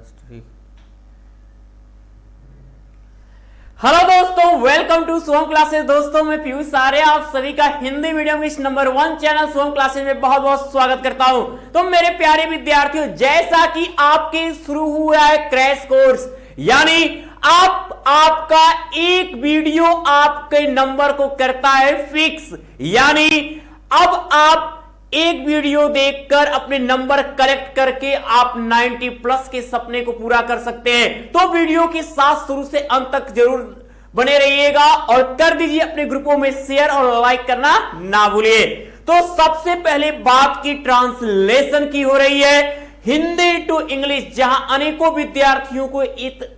ठीक। हेलो दोस्तों, welcome to Soham classes. दोस्तों मैं पीयूष आर्य आप सभी का हिंदी मीडियम इस नंबर 1 चैनल सोहम क्लासेस में बहुत बहुत स्वागत करता हूं। तो मेरे प्यारे विद्यार्थियों, जैसा कि आपके शुरू हुआ है क्रैश कोर्स, यानी आपका एक वीडियो आपके नंबर को करता है फिक्स, यानी अब आप एक वीडियो देखकर अपने नंबर कलेक्ट करके आप 90 प्लस के सपने को पूरा कर सकते हैं। तो वीडियो के साथ शुरू से अंत तक जरूर बने रहिएगा और कर दीजिए अपने ग्रुपों में शेयर और लाइक करना ना भूलिए। तो सबसे पहले बात की ट्रांसलेशन की हो रही है हिंदी टू इंग्लिश, जहां अनेकों विद्यार्थियों को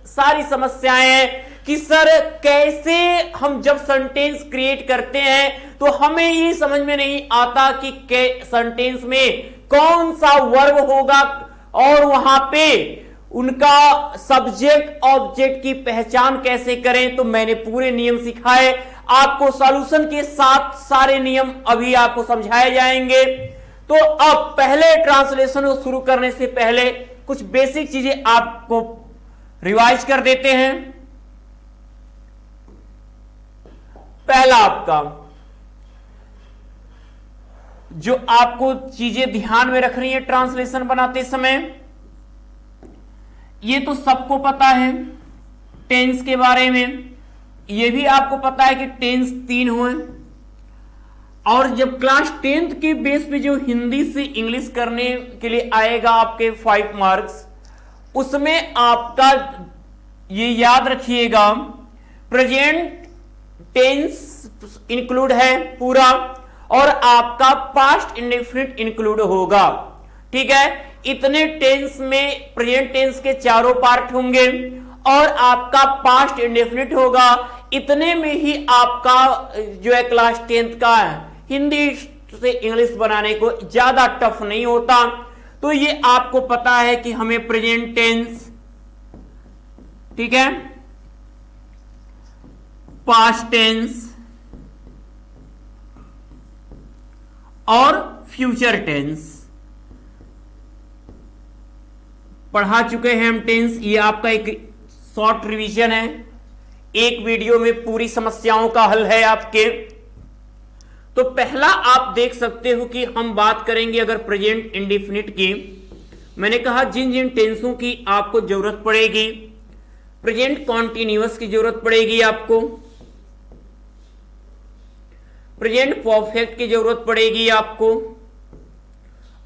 सारी समस्याएं हैं कि सर कैसे हम जब सेंटेंस क्रिएट करते हैं तो हमें ये समझ में नहीं आता कि सेंटेंस में कौन सा वर्ब होगा और वहां पे उनका सब्जेक्ट ऑब्जेक्ट की पहचान कैसे करें। तो मैंने पूरे नियम सिखाए आपको, सॉल्यूशन के साथ सारे नियम अभी आपको समझाए जाएंगे। तो अब पहले ट्रांसलेशन को शुरू करने से पहले कुछ बेसिक चीजें आपको रिवाइज कर देते हैं। पहला आपका जो आपको चीजें ध्यान में रखनी है ट्रांसलेशन बनाते समय, ये तो सबको पता है टेंस के बारे में, ये भी आपको पता है कि टेंस 3 हुए। और जब क्लास 10th के बेस पे जो हिंदी से इंग्लिश करने के लिए आएगा आपके 5 मार्क्स, उसमें आपका ये याद रखिएगा प्रेजेंट टेंस इंक्लूड है पूरा और आपका पास्ट इंडेफिनिट इंक्लूड होगा। ठीक है, इतने टेंस में प्रेजेंट टेंस के चारों पार्ट होंगे और आपका पास्ट इंडेफिनिट होगा। इतने में ही आपका जो है क्लास 10th का हिंदी से इंग्लिश बनाने को ज्यादा टफ नहीं होता। तो ये आपको पता है कि हमें प्रेजेंट टेंस, ठीक है, पास्ट टेंस और फ्यूचर टेंस पढ़ा चुके हैं हम टेंस। ये आपका एक शॉर्ट रिवीजन है, एक वीडियो में पूरी समस्याओं का हल है आपके। तो पहला आप देख सकते हो कि हम बात करेंगे अगर प्रेजेंट इंडेफिनिट की। मैंने कहा जिन जिन टेंसों की आपको जरूरत पड़ेगी, प्रेजेंट कॉन्टिन्यूअस की जरूरत पड़ेगी आपको, प्रेजेंट परफेक्ट की जरूरत पड़ेगी आपको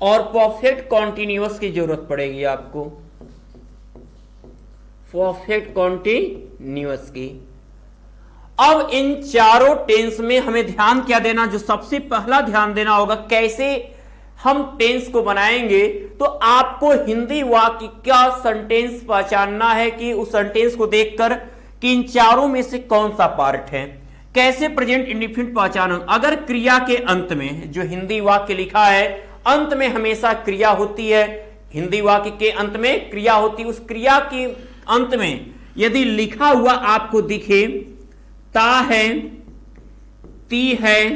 और परफेक्ट कॉन्टिन्यूअस की जरूरत पड़ेगी आपको, परफेक्ट कॉन्टिन्यूअस की। अब इन चारों टेंस में हमें ध्यान क्या देना, जो सबसे पहला ध्यान देना होगा कैसे हम टेंस को बनाएंगे। तो आपको हिंदी वाक्य का सेंटेंस पहचानना है कि उस सेंटेंस को देखकर कि इन चारों में से कौन सा पार्ट है। कैसे प्रेजेंट इंडेफिनिट पहचानो, अगर क्रिया के अंत में जो हिंदी वाक्य लिखा है, अंत में हमेशा क्रिया होती है, हिंदी वाक्य के अंत में क्रिया होती है। उस क्रिया के अंत में यदि लिखा हुआ आपको दिखे ता है, ती है,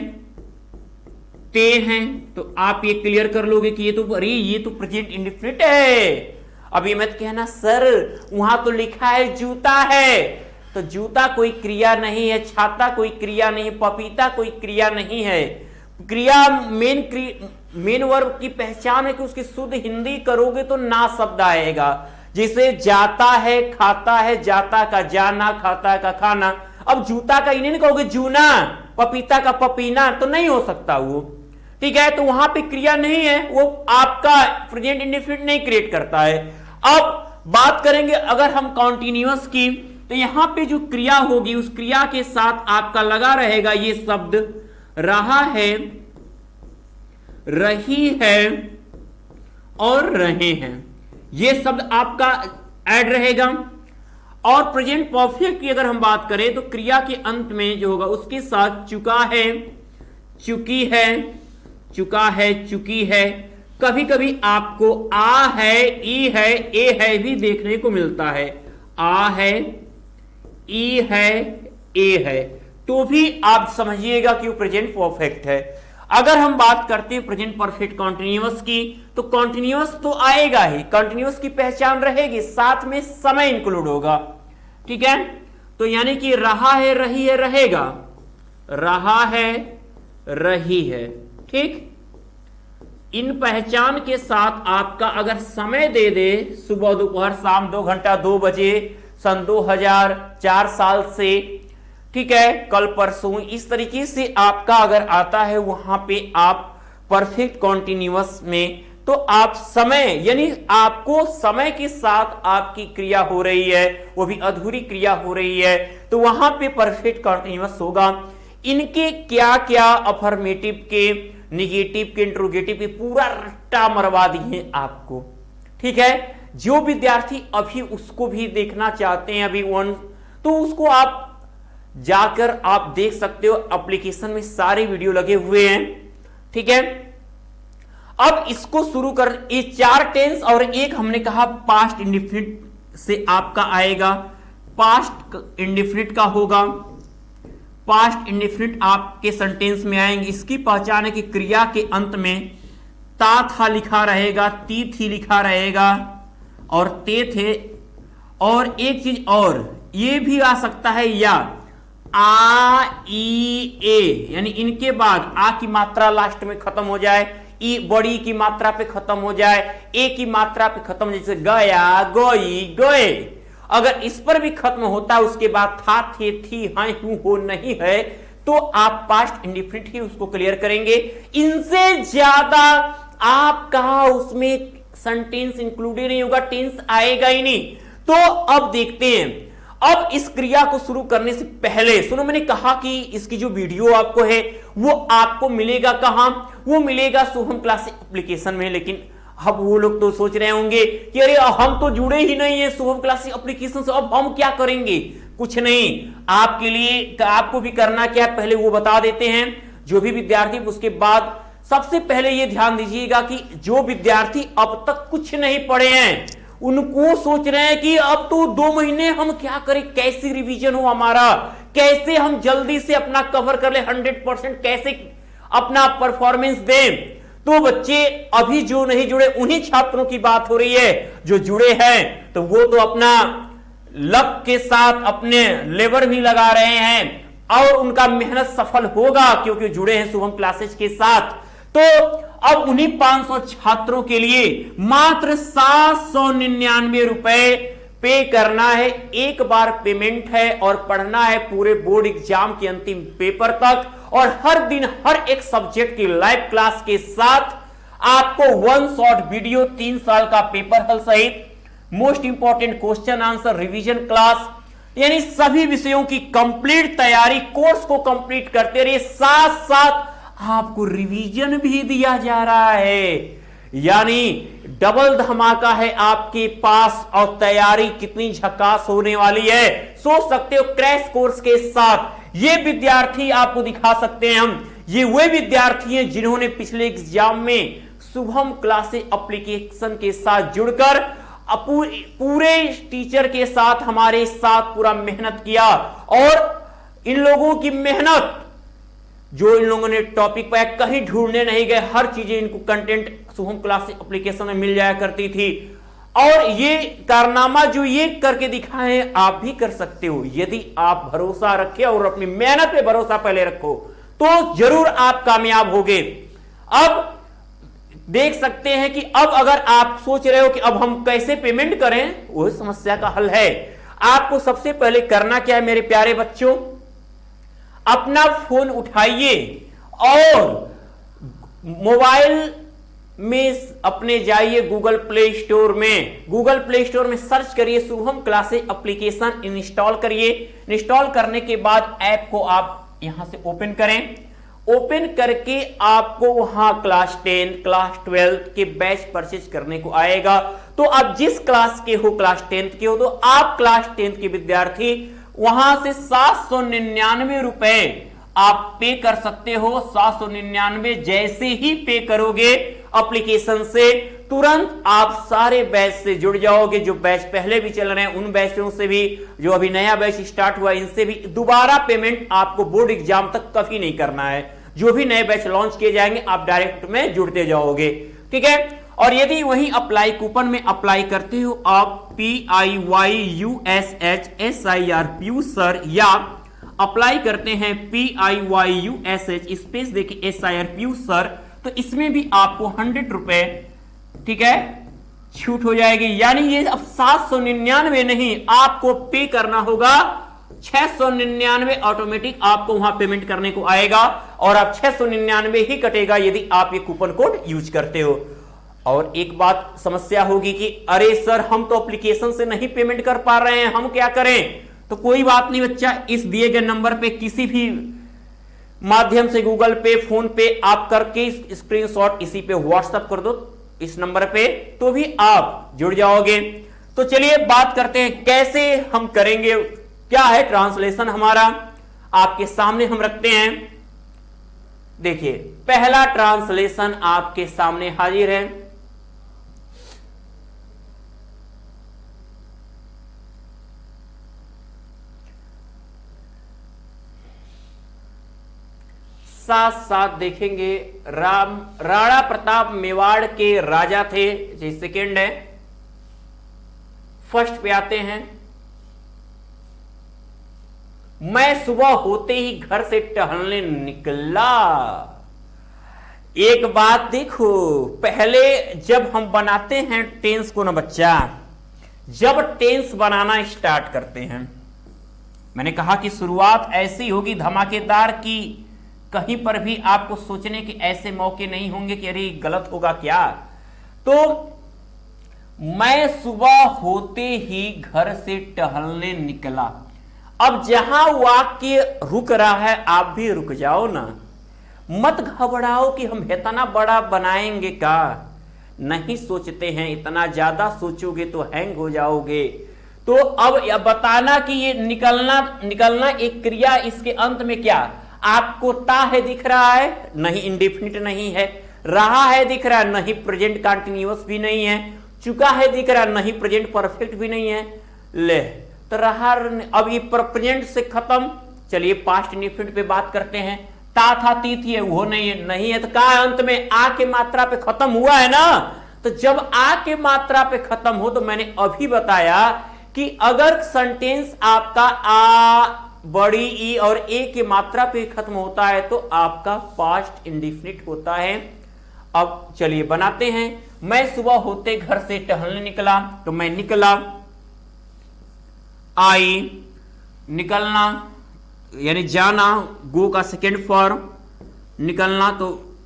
ते हैं, तो आप ये क्लियर कर लोगे कि ये तो प्रेजेंट इंडेफिनिट है। अब ये मत कहना सर वहां तो लिखा है जूता है, तो जूता कोई क्रिया नहीं है, छाता कोई क्रिया नहीं, पपीता कोई क्रिया नहीं है। क्रिया मेन वर्ब की पहचान है कि उसकी शुद्ध हिंदी करोगे तो ना शब्द आएगा। जैसे जाता है, खाता है, जाता का जाना, खाता का खाना। अब जूता का इन्हें नहीं कहोगे जूना, पपीता का पपीना, तो नहीं हो सकता वो। ठीक है, तो वहां पे क्रिया नहीं है, वो आपका प्रेजेंट इंडेफिनिट नहीं क्रिएट करता है। अब बात करेंगे अगर हम कॉन्टिन्यूअस की, तो यहां पे जो क्रिया होगी उस क्रिया के साथ आपका लगा रहेगा ये शब्द रहा है, रही है और रहे हैं, ये शब्द आपका ऐड रहेगा। और प्रेजेंट परफेक्ट की अगर हम बात करें तो क्रिया के अंत में जो होगा उसके साथ चुका है, चुकी है, चुका है, चुकी है। कभी कभी आपको आ है, ई है, ए है भी देखने को मिलता है। आ है, ई है, ए है, तो भी आप समझिएगा कि वो प्रेजेंट परफेक्ट है। अगर हम बात करते हैं प्रेजेंट परफेक्ट कॉन्टिन्यूअस की, तो कॉन्टिन्यूअस तो आएगा ही, कॉन्टिन्यूअस की पहचान रहेगी, साथ में समय इंक्लूड होगा। ठीक है, तो यानी कि रहा है, रही है, रहेगा, रहा है, रही है। ठीक, इन पहचान के साथ आपका अगर समय दे दे, सुबह दोपहर शाम 2 घंटा 2 बजे सन 2004 साल से, ठीक है, कल परसों, इस तरीके से आपका अगर आता है वहां पे आप परफेक्ट कॉन्टिन्यूअस में, तो आप समय यानी आपको समय के साथ आपकी क्रिया हो रही है, वो भी अधूरी क्रिया हो रही है, तो वहां पे परफेक्ट कॉन्टिन्यूअस होगा। इनके क्या क्या अफर्मेटिव के, निगेटिव के, इंट्रोगेटिव के पूरा रट्टा मरवा दिए आपको। ठीक है, जो विद्यार्थी अभी उसको भी देखना चाहते हैं अभी वन, तो उसको आप जाकर आप देख सकते हो, एप्लीकेशन में सारे वीडियो लगे हुए हैं। ठीक है, अब इसको शुरू कर, ये 4 टेंस और एक हमने कहा पास्ट इंडेफिनिट से आपका आएगा, पास्ट इंडेफिनिट का होगा, पास्ट इंडेफिनिट आपके सेंटेंस में आएंगे। इसकी पहचान है कि क्रिया के अंत में ता था लिखा रहेगा, ती थी लिखा रहेगा और ते थे, और एक चीज और ये भी आ सकता है, या आ ई ए, यानी इनके बाद आ की मात्रा लास्ट में खत्म हो जाए, ई बड़ी की मात्रा पे खत्म हो जाए, ए की मात्रा पे खत्म, जैसे गया, गोई, गए, अगर इस पर भी खत्म होता है, उसके बाद था, थे, थी, हैं, हूं, हो, नहीं है, तो आप पास्ट इंडेफिनिट ही उसको क्लियर करेंगे। इनसे ज्यादा आपका उसमें सेंटेंस इंक्लूड ही नहीं होगा, टेंस आएगा ही नहीं। तो अब देखते हैं, अब इस क्रिया को शुरू करने से पहले सुनो, मैंने कहा कि इसकी जो वीडियो आपको है वो आपको मिलेगा कहां, वो मिलेगा शुभम क्लासेस एप्लीकेशन में। लेकिन अब वो लोग तो सोच रहे होंगे कि अरे हम तो जुड़े ही नहीं है शुभम क्लासेस एप्लीकेशन से, अब हम क्या करेंगे। कुछ नहीं, आपके लिए आपको भी करना क्या है पहले वो बता देते हैं जो भी विद्यार्थी। उसके बाद सबसे पहले ये ध्यान दीजिएगा कि जो विद्यार्थी अब तक कुछ नहीं पढ़े हैं, उनको सोच रहे हैं कि अब तो 2 महीने हम क्या करें, कैसी रिवीजन हो हमारा, कैसे हम जल्दी से अपना कवर कर ले 100%, कैसे अपना परफॉर्मेंस दें। तो बच्चे अभी जो नहीं जुड़े उन्हीं छात्रों की बात हो रही है, जो जुड़े हैं तो वो तो अपना लक के साथ अपने लेबर भी लगा रहे हैं और उनका मेहनत सफल होगा क्योंकि जुड़े हैं शुभम क्लासेस के साथ। तो अब उन्हीं 500 छात्रों के लिए मात्र 799 रुपए पे करना है, एक बार पेमेंट है और पढ़ना है पूरे बोर्ड एग्जाम के अंतिम पेपर तक, और हर दिन हर एक सब्जेक्ट की लाइव क्लास के साथ आपको 1 शॉर्ट वीडियो, 3 साल का पेपर हल सहित most important question answer revision class, यानी सभी विषयों की कंप्लीट तैयारी, कोर्स को कंप्लीट करते रहिए, साथ साथ आपको रिवीजन भी दिया जा रहा है। यानी डबल धमाका है आपके पास, और तैयारी कितनी झकास होने वाली है सोच सकते हो। क्रैश कोर्स के साथ ये विद्यार्थी आपको दिखा सकते हैं हम, ये वे विद्यार्थी हैं जिन्होंने पिछले एग्जाम में शुभम क्लासेस एप्लीकेशन के साथ जुड़कर पूरे टीचर के साथ हमारे साथ पूरा मेहनत किया, और इन लोगों की मेहनत जो इन लोगों ने टॉपिक पाया, कहीं ढूंढने नहीं गए, हर चीजें इनको कंटेंट शुभम क्लासेस एप्लीकेशन में मिल जाया करती थी। और ये कारनामा जो ये करके दिखाए आप भी कर सकते हो, यदि आप भरोसा रखे और अपनी मेहनत पे भरोसा पहले रखो तो जरूर आप कामयाब होगे। अब देख सकते हैं कि अब अगर आप सोच रहे हो कि अब हम कैसे पेमेंट करें, वो समस्या का हल है। आपको सबसे पहले करना क्या है मेरे प्यारे बच्चों, अपना फोन उठाइए और मोबाइल में अपने जाइए गूगल प्ले स्टोर में, गूगल प्ले स्टोर में सर्च करिए शुभम क्लासेस एप्लीकेशन, इंस्टॉल करिए। इंस्टॉल करने के बाद ऐप को आप यहां से ओपन करें। ओपन करके आपको वहां क्लास 10, क्लास 12 के बैच परचेज करने को आएगा। तो आप जिस क्लास के हो, क्लास 10 के हो, तो आप क्लास 10 के विद्यार्थी वहां से 799 रुपए आप पे कर सकते हो। 799 जैसे ही पे करोगे एप्लीकेशन से, तुरंत आप सारे बैच से जुड़ जाओगे। जो बैच पहले भी चल रहे हैं उन बैचों से भी, जो अभी नया बैच स्टार्ट हुआ इनसे भी दोबारा पेमेंट आपको बोर्ड एग्जाम तक कभी नहीं करना है। जो भी नए बैच लॉन्च किए जाएंगे आप डायरेक्ट में जुड़ते जाओगे, ठीक है। और यदि वही अप्लाई कूपन में अप्लाई करते हो आप PIYUSHSIR प्यूसर, या अप्लाई करते हैं PIYUSH स्पेस देखिए SIR प्यूसर, तो इसमें भी आपको 100 रुपए, ठीक है, छूट हो जाएगी। यानी ये अब 799 नहीं, आपको पे करना होगा 699 ऑटोमेटिक आपको वहां पेमेंट करने को आएगा, और आप 699 ही कटेगा यदि आप ये कूपन कोड यूज करते हो। और एक बात समस्या होगी कि अरे सर हम तो एप्लीकेशन से नहीं पेमेंट कर पा रहे हैं, हम क्या करें? तो कोई बात नहीं बच्चा, इस दिए गए नंबर पे किसी भी माध्यम से गूगल पे, फोन पे आप करके स्क्रीनशॉट इसी पे व्हाट्सएप कर दो इस नंबर पे, तो भी आप जुड़ जाओगे। तो चलिए बात करते हैं कैसे हम करेंगे, क्या है ट्रांसलेशन हमारा, आपके सामने हम रखते हैं। देखिए पहला ट्रांसलेशन आपके सामने हाजिर है। साथ साथ देखेंगे राणा प्रताप मेवाड़ के राजा थे, ये सेकेंड है। फर्स्ट पे आते हैं, मैं सुबह होते ही घर से टहलने निकला। एक बात देखो, पहले जब हम बनाते हैं टेंस को ना बच्चा, जब टेंस बनाना स्टार्ट करते हैं, मैंने कहा कि शुरुआत ऐसी होगी धमाकेदार की, कहीं पर भी आपको सोचने के ऐसे मौके नहीं होंगे कि अरे गलत होगा क्या। तो मैं सुबह होते ही घर से टहलने निकला। अब जहां वाक्य रुक रहा है आप भी रुक जाओ ना, मत घबराओ कि हम इतना बड़ा बनाएंगे का, नहीं सोचते हैं, इतना ज्यादा सोचोगे तो हैंग हो जाओगे। तो अब बताना कि ये निकलना एक क्रिया, इसके अंत में क्या आपको ता है दिख रहा है, नहीं इंडेफिनिट नहीं है, रहा है दिख रहा है, नहीं प्रेजेंट कंटिन्यूअस भी नहीं है, चुका है दिख रहा है, नहीं प्रेजेंट परफेक्ट भी नहीं है, ले तो रहा। अब ये प्रेजेंट से खत्म, चलिए पास्ट इंडेफिनिट पे बात करते हैं। ता था ती थी, वो नहीं है तो का अंत में आ के मात्रा पे खत्म हुआ है ना। तो जब आ के मात्रा पे खत्म हो, तो मैंने अभी बताया कि अगर सेंटेंस आपका आ बड़ी ई और ए की मात्रा पे खत्म होता है तो आपका पास्ट इंडेफिनिट होता है। अब चलिए बनाते हैं, मैं सुबह होते घर से टहलने निकला, तो मैं निकला, आई निकलना यानी जाना, गो का सेकेंड फॉर्म, निकलना तो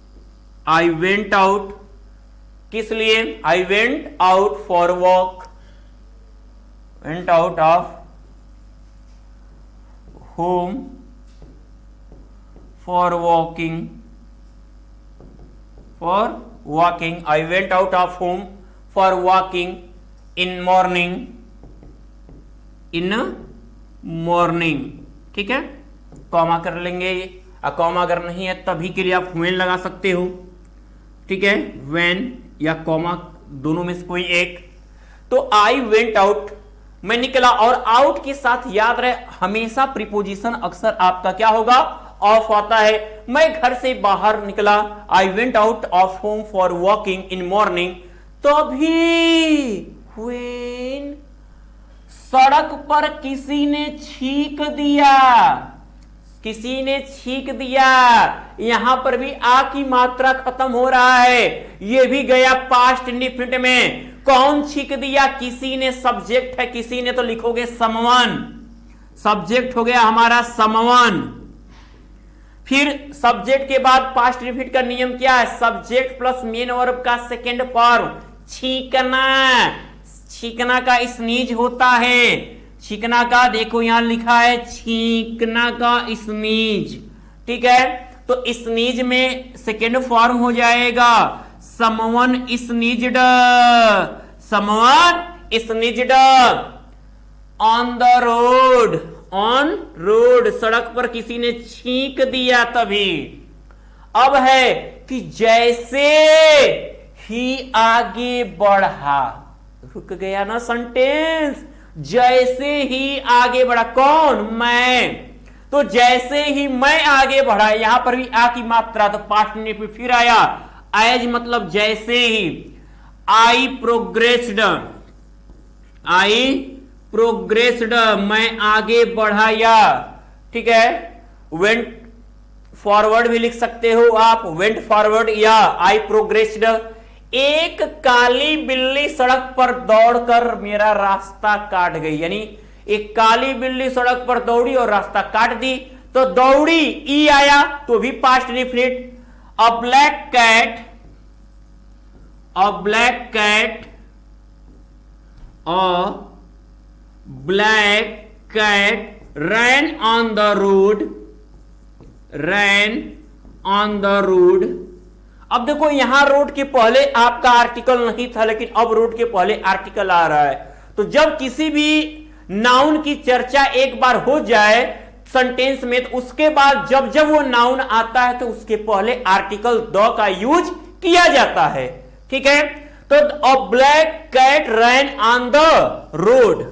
आई वेंट आउट, किस लिए? I went out for walk, went out of home for walking, I went out of home for walking in morning, ठीक है। कॉमा कर लेंगे, कॉमा अगर नहीं है तभी के लिए आप व्हेन लगा सकते हो, ठीक है, व्हेन या कॉमा दोनों में से कोई एक। तो आई वेंट आउट, मैं निकला, और आउट के साथ याद रहे हमेशा प्रीपोजिशन अक्सर आपका क्या होगा? ऑफ आता है। मैं घर से बाहर निकला, I went out of home for walking in morning, तभी व्हेन सड़क पर किसी ने छींक दिया, किसी ने छींक दिया, यहां पर भी आ की मात्रा खत्म हो रहा है, यह भी गया पास्ट इंडेफिनिट में। कौन छींक दिया? किसी ने, सब्जेक्ट है, किसी ने तो लिखोगे समवन, सब्जेक्ट हो गया हमारा समवन। फिर सब्जेक्ट के बाद पास्ट इंडेफिनिट का नियम क्या है? सब्जेक्ट प्लस मेन वर्ब का सेकेंड फॉर्म, छींकना, छींकना का स्नीज होता है, छींकना का देखो यहां लिखा है छींकना का स्नीज, ठीक है। तो स्नीज में सेकेंड फॉर्म हो जाएगा someone sneezed, someone sneezed on the road, on road, सड़क पर किसी ने छींक दिया तभी। अब है कि जैसे ही आगे बढ़ा, रुक गया ना सेंटेंस, जैसे ही आगे बढ़ा, कौन? मैं। तो जैसे ही मैं आगे बढ़ा, यहां पर भी आ की मात्रा, तो पास्ट में फिर आया एज, मतलब जैसे ही आई प्रोग्रेस्ड, मैं आगे बढ़ाया, ठीक है। वेंट फॉरवर्ड भी लिख सकते हो आप, वेंट फॉरवर्ड या आई प्रोग्रेस्ड। एक काली बिल्ली सड़क पर दौड़कर मेरा रास्ता काट गई, यानी एक काली बिल्ली सड़क पर दौड़ी और रास्ता काट दी, तो दौड़ी ई आया तो भी past indefinite. A black cat ran on the road। अब देखो यहां रोड के पहले आपका आर्टिकल नहीं था, लेकिन अब रोड के पहले आर्टिकल आ रहा है। तो जब किसी भी नाउन की चर्चा एक बार हो जाए सेंटेंस में, तो उसके बाद जब जब वो नाउन आता है तो उसके पहले आर्टिकल द का यूज किया जाता है, ठीक है। तो a black cat ran on the road,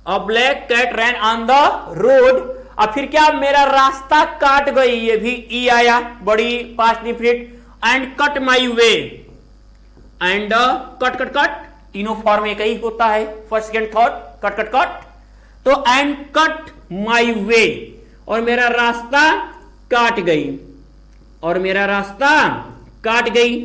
a black cat ran on the road. अब फिर क्या, मेरा रास्ता काट गई, ये भी ई आया, बड़ी past indefinite. And cut my way, and cut, तीनों फॉर्म एक ही होता है, फर्स्ट सेकंड थर्ड, कट। तो एंड कट माई वे, और मेरा रास्ता काट गई,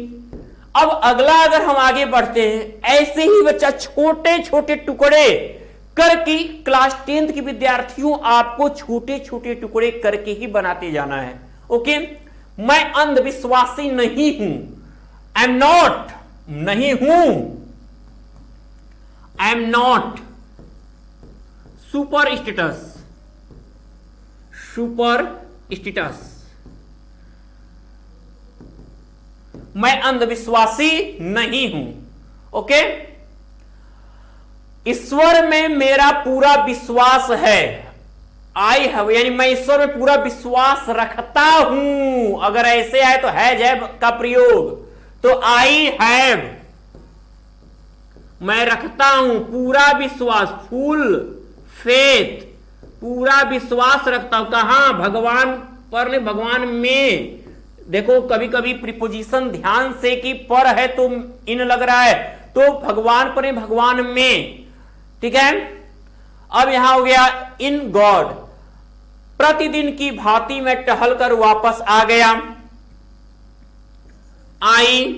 अब अगला अगर हम आगे बढ़ते हैं, ऐसे ही बच्चा छोटे छोटे टुकड़े करके, क्लास 10th के विद्यार्थियों आपको छोटे छोटे टुकड़े करके ही बनाते जाना है, ओके। मैं अंधविश्वासी नहीं हूं, आई एम नॉट, नहीं हूं, I am not super status, मैं अंधविश्वासी नहीं हूं, ओके। ईश्वर में मेरा पूरा विश्वास है, आई हैव, यानी मैं ईश्वर में पूरा विश्वास रखता हूं। अगर ऐसे आए तो हैज का प्रयोग, तो आई हैव, मैं रखता हूं पूरा विश्वास, फुल फेथ, पूरा विश्वास रखता हूं। कहां, भगवान पर ने, भगवान में। देखो कभी कभी प्रीपोजिशन ध्यान से कि पर है तो इन लग रहा है, तो भगवान पर, भगवान में, ठीक है। अब यहां हो गया इन गॉड, प्रतिदिन की भांति में टहल कर वापस आ गया। I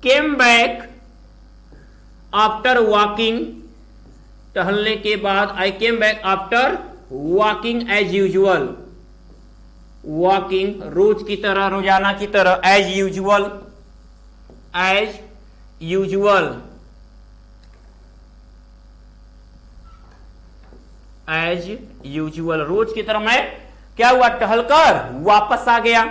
came back after walking, टहलने के बाद, I came back after walking as usual, walking रोज की तरह, रोजाना की तरह, एज यूजुअल, रोज की तरह मैं क्या हुआ, टहलकर वापस आ गया।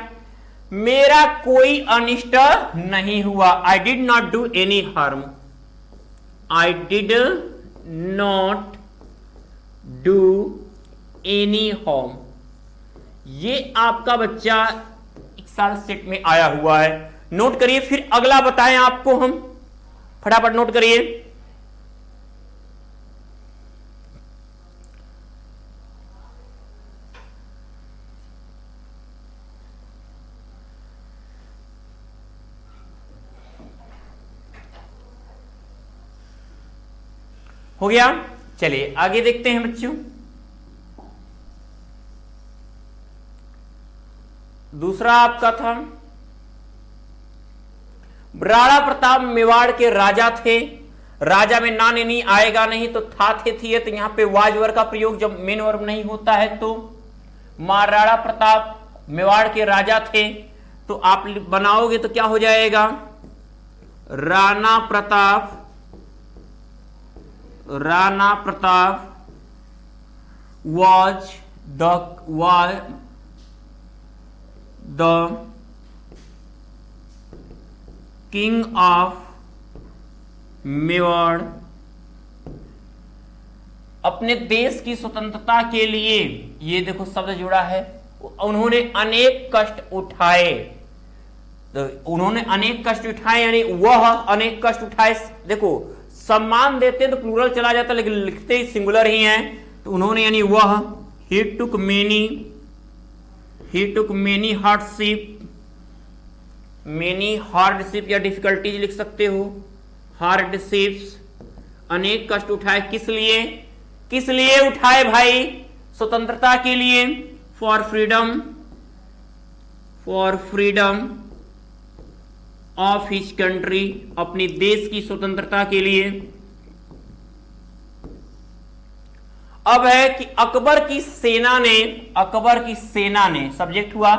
मेरा कोई अनिष्ट नहीं हुआ, I did not do any harm, I did not do any harm. ये आपका बच्चा एक साल सेट में आया हुआ है, नोट करिए। फिर अगला बताएं आपको हम, फटाफट नोट करिए। हो गया, चलिए आगे देखते हैं बच्चों। दूसरा आपका था, राणा प्रताप मेवाड़ के राजा थे। राजा में ना नहीं आएगा नहीं, तो था थे थी है, तो यहां पे वाज वर्ब का प्रयोग जब मेन वर्ब नहीं होता है तो। महाराणा प्रताप मेवाड़ के राजा थे, तो आप बनाओगे तो क्या हो जाएगा, Rana Pratap was the king of Mewar. अपने देश की स्वतंत्रता के लिए, ये देखो शब्द जुड़ा है, उन्होंने अनेक कष्ट उठाए, तो उन्होंने अनेक कष्ट उठाए, यानी वह अनेक कष्ट उठाए। देखो सम्मान देते तो प्लूरल चला जाता, लेकिन लिखते ही सिंगुलर ही है, तो उन्होंने यानी वह he took many hardship या डिफिकल्टीज लिख सकते हो, हार्डशिप्स, अनेक कष्ट उठाए। किस लिए उठाए भाई? स्वतंत्रता के लिए, for freedom of his country, अपनी देश की स्वतंत्रता के लिए। अब है कि अकबर की सेना ने सब्जेक्ट हुआ,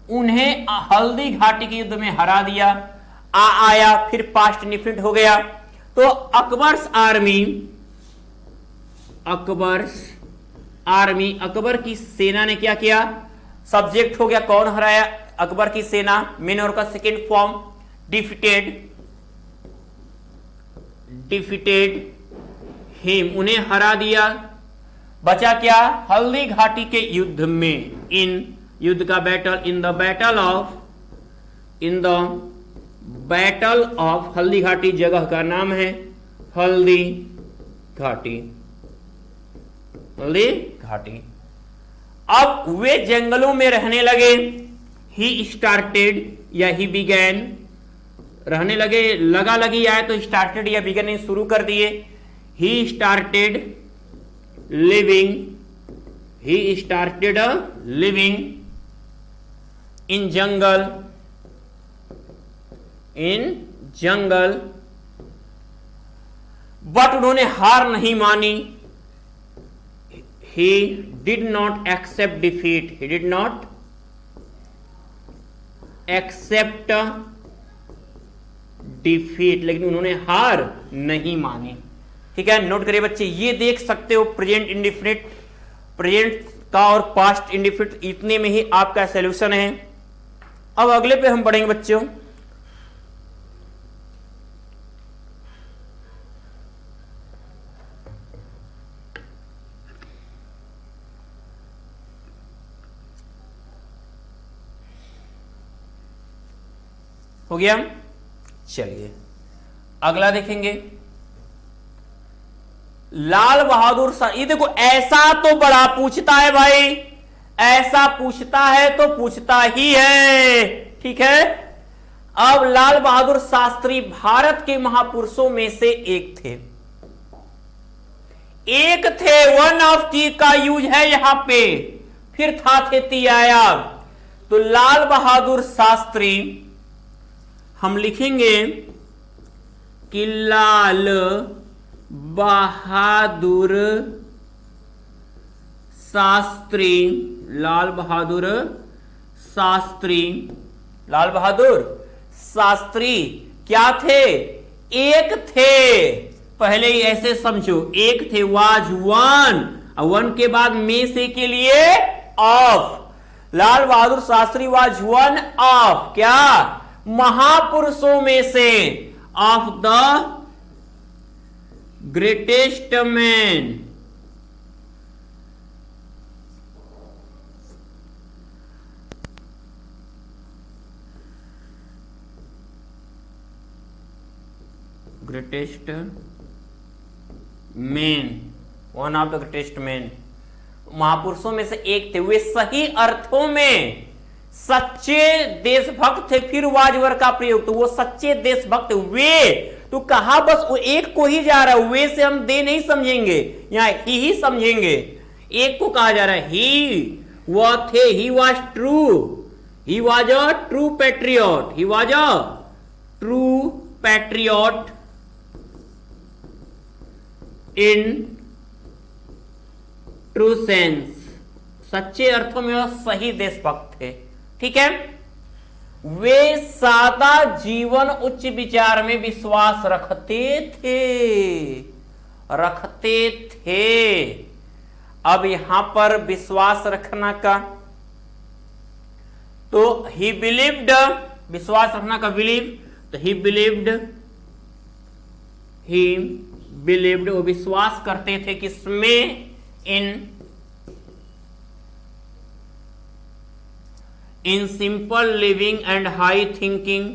उन्हें हल्दी घाटी के युद्ध में हरा दिया। आया फिर पास्ट इंडिफिनिट हो गया। तो अकबर्स आर्मी, अकबर की सेना ने क्या किया? सब्जेक्ट हो गया, कौन हराया? अकबर की सेना। मेन और का सेकेंड फॉर्म डिफिटेड हिम, उन्हें हरा दिया। बचा क्या? हल्दी घाटी के युद्ध में, युद्ध का battle, in the battle of Haldi Ghati, जगह का नाम है हल्दी घाटी। अब वे जंगलों में रहने लगे। ही स्टार्टेड या ही बिगैन, रहने लगे, लगा लगी आए तो स्टार्टेड या बिगन शुरू कर दिए। He started living in jungle, but उन्होंने हार नहीं मानी। He did not accept defeat. लेकिन उन्होंने हार नहीं मानी। ठीक है, नोट करिए बच्चे, ये देख सकते हो प्रेजेंट इंडिफिनिट, प्रेजेंट का और पास्ट इंडिफिनिट, इतने में ही आपका सॉल्यूशन है। अब अगले पे हम पढ़ेंगे बच्चों, हो गया। चलिए अगला देखेंगे, लाल बहादुर शास्त्री। ये देखो, ऐसा तो बड़ा पूछता है भाई, ऐसा पूछता है तो पूछता ही है। ठीक है, अब लाल बहादुर शास्त्री भारत के महापुरुषों में से एक थे। वन ऑफ टी का यूज है यहां पे, फिर था थे आया। तो लाल बहादुर शास्त्री हम लिखेंगे कि लाल बहादुर शास्त्री क्या थे? एक थे। पहले ही ऐसे समझो, एक थे, वाज वन के बाद में से के लिए of. Lal Bahadur Shastri was one of क्या? महापुरुषों में से, of the greatest man. Greatest man, one of the greatest man, महापुरुषों में से एक थे। वे सही अर्थों में सच्चे देशभक्त थे। फिर वाजवर का प्रयोग, तो वो सच्चे देशभक्त वे, तो कहा बस वो एक को ही जा रहा है, वे से हम दे नहीं समझेंगे, यहां ही समझेंगे। एक को कहा जा रहा है, ही वो थे, he was a true patriot, in true sense, सच्चे अर्थों में वह सही देशभक्त थे। ठीक है, वे सादा जीवन उच्च विचार में विश्वास रखते थे। अब यहां पर विश्वास रखना का, तो ही बिलीव्ड, विश्वास रखना का बिलीव, तो ही बिलीव्ड, वो विश्वास करते थे किसमें? In simple living and high thinking,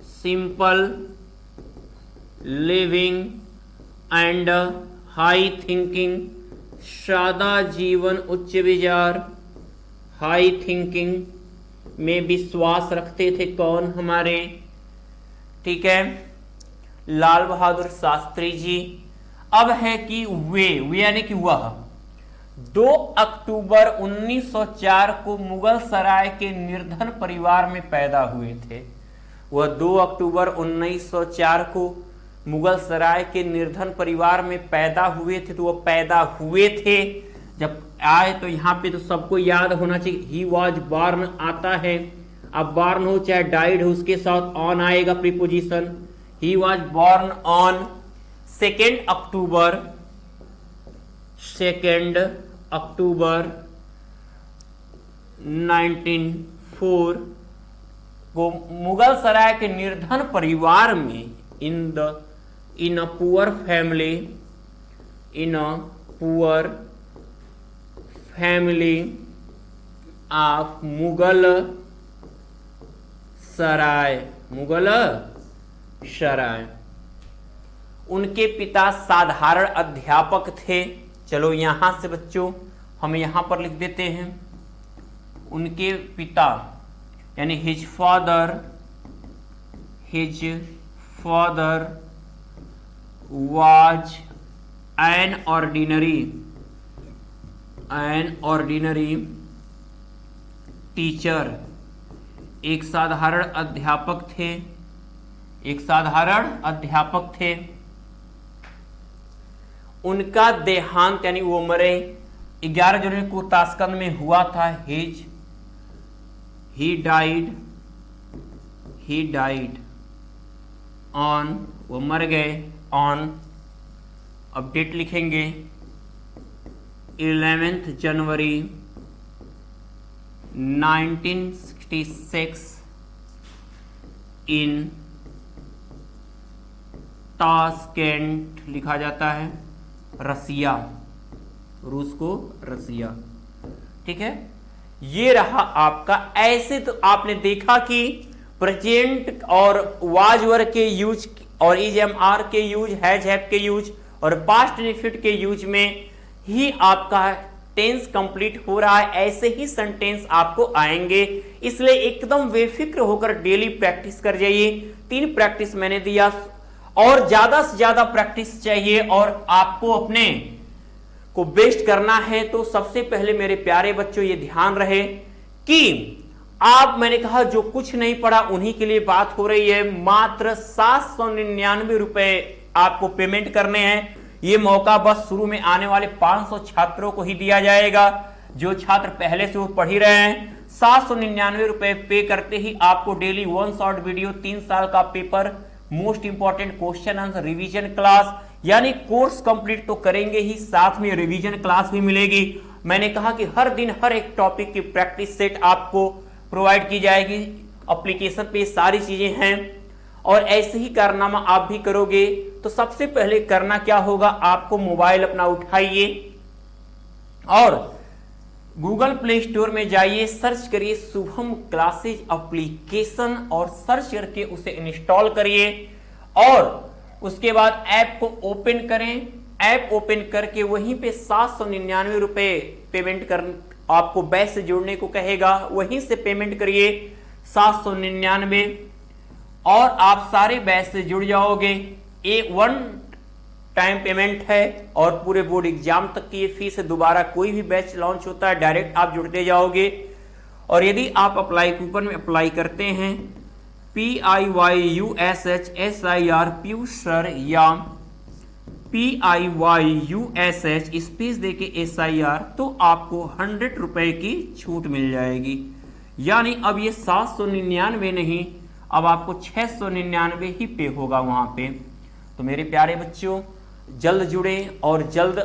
simple living and high thinking, सादा जीवन, उच्च विचार, हाई थिंकिंग में विश्वास रखते थे कौन? हमारे, ठीक है, लाल बहादुर शास्त्री जी। अब है कि वे यानी कि वह 2 अक्टूबर 1904 को मुगल सराय के निर्धन परिवार में पैदा हुए थे। वह 2 अक्टूबर 1904 को मुगल सराय के निर्धन परिवार में पैदा हुए थे। तो वह पैदा हुए थे, जब आए तो यहाँ पे तो सबको याद होना चाहिए ही वॉज बॉर्न आता है। अब बॉर्न हो चाहे डाइड हो, उसके साथ ऑन आएगा preposition. He was born on 2 October 1904 को मुगल सराय के निर्धन परिवार में in a poor family of Mughalsarai. उनके पिता साधारण अध्यापक थे। चलो यहां से बच्चों हम यहां पर लिख देते हैं, उनके पिता यानी his father was an ordinary teacher, एक साधारण अध्यापक थे। उनका देहांत यानी वो मरे 11 जनवरी को ताशकंद में हुआ था। ही डाइड ऑन, वो मर गए ऑन, अब डेट लिखेंगे 11 जनवरी 1966 इन ताशकेंट, लिखा जाता है रसिया, रूस को रसिया, ठीक है। ये रहा आपका। ऐसे तो आपने देखा कि प्रेजेंट और वाज वर के यूज और इज एम आर के यूज, हैज हैव के यूज और पास्ट इंडेफिनिट के यूज में ही आपका टेंस कंप्लीट हो रहा है। ऐसे ही सेंटेंस आपको आएंगे, इसलिए एकदम बेफिक्र होकर डेली प्रैक्टिस कर जाइए। 3 प्रैक्टिस मैंने दिया और ज्यादा से ज्यादा प्रैक्टिस चाहिए और आपको अपने को बेस्ट करना है। तो सबसे पहले मेरे प्यारे बच्चों ये ध्यान रहे कि आप, मैंने कहा जो कुछ नहीं पढ़ा उन्हीं के लिए बात हो रही है। मात्र 799 रुपए आपको पेमेंट करने हैं। ये मौका बस शुरू में आने वाले 500 छात्रों को ही दिया जाएगा। जो छात्र पहले से वो पढ़ ही रहे हैं, 799 रुपए पे करते ही आपको डेली 1 शॉर्ट वीडियो, 3 साल का paper, most important question answer, revision class, यानी कोर्स कंप्लीट तो करेंगे ही, साथ में रिवीजन क्लास भी मिलेगी। मैंने कहा कि हर दिन हर एक टॉपिक की प्रैक्टिस सेट आपको प्रोवाइड की जाएगी। एप्लीकेशन पे सारी चीजें हैं और ऐसे ही कारनामा आप भी करोगे। तो सबसे पहले करना क्या होगा, आपको मोबाइल अपना उठाइए और गूगल प्ले स्टोर में जाइए, सर्च करिए शुभम क्लासेज एप्लीकेशन और सर्च करके उसे इंस्टॉल करिए और उसके बाद ऐप को ओपन करें। ऐप ओपन करके वहीं पे 799 रुपए पेमेंट कर, आपको बैच से जुड़ने को कहेगा, वहीं से पेमेंट करिए 799 और आप सारे बैच से जुड़ जाओगे। एक 1 टाइम पेमेंट है और पूरे बोर्ड एग्जाम तक की ये फीस है। दोबारा कोई भी बैच लॉन्च होता है डायरेक्ट आप जुड़ते जाओगे। और यदि आप अप्लाई कूपन में अप्लाई करते हैं PIYUSHSIR पीयूष सर या PIYUSH स्पेस देके SIR, तो आपको 100 रुपए की छूट मिल जाएगी। यानी अब ये 799 नहीं, अब आपको 699 ही पे होगा वहां पे। तो मेरे प्यारे बच्चों जल्द जुड़े और जल्द,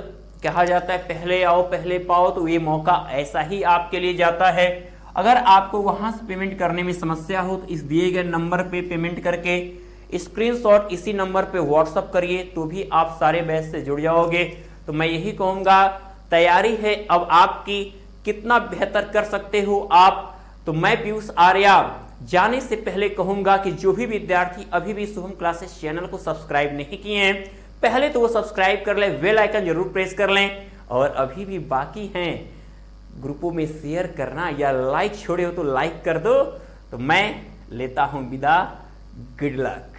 कहा जाता है पहले आओ पहले पाओ, तो ये मौका ऐसा ही आपके लिए जाता है। अगर आपको वहां से पेमेंट करने में समस्या हो तो इस दिए गए नंबर पे पेमेंट करके स्क्रीनशॉट इसी नंबर पे व्हाट्सअप करिए, तो भी आप सारे बैच से जुड़ जाओगे। तो मैं यही कहूंगा, तैयारी है अब आपकी, कितना बेहतर कर सकते हो आप। तो मैं पीयूष आर्या जाने से पहले कहूंगा कि जो भी विद्यार्थी अभी भी शुभम क्लासेस चैनल को सब्सक्राइब नहीं किए हैं, पहले तो वो सब्सक्राइब कर लें, बेल आइकन जरूर प्रेस कर लें और अभी भी बाकी हैं, ग्रुपों में शेयर करना या लाइक छोड़े हो तो लाइक कर दो। तो मैं लेता हूं विदा, गुड लक।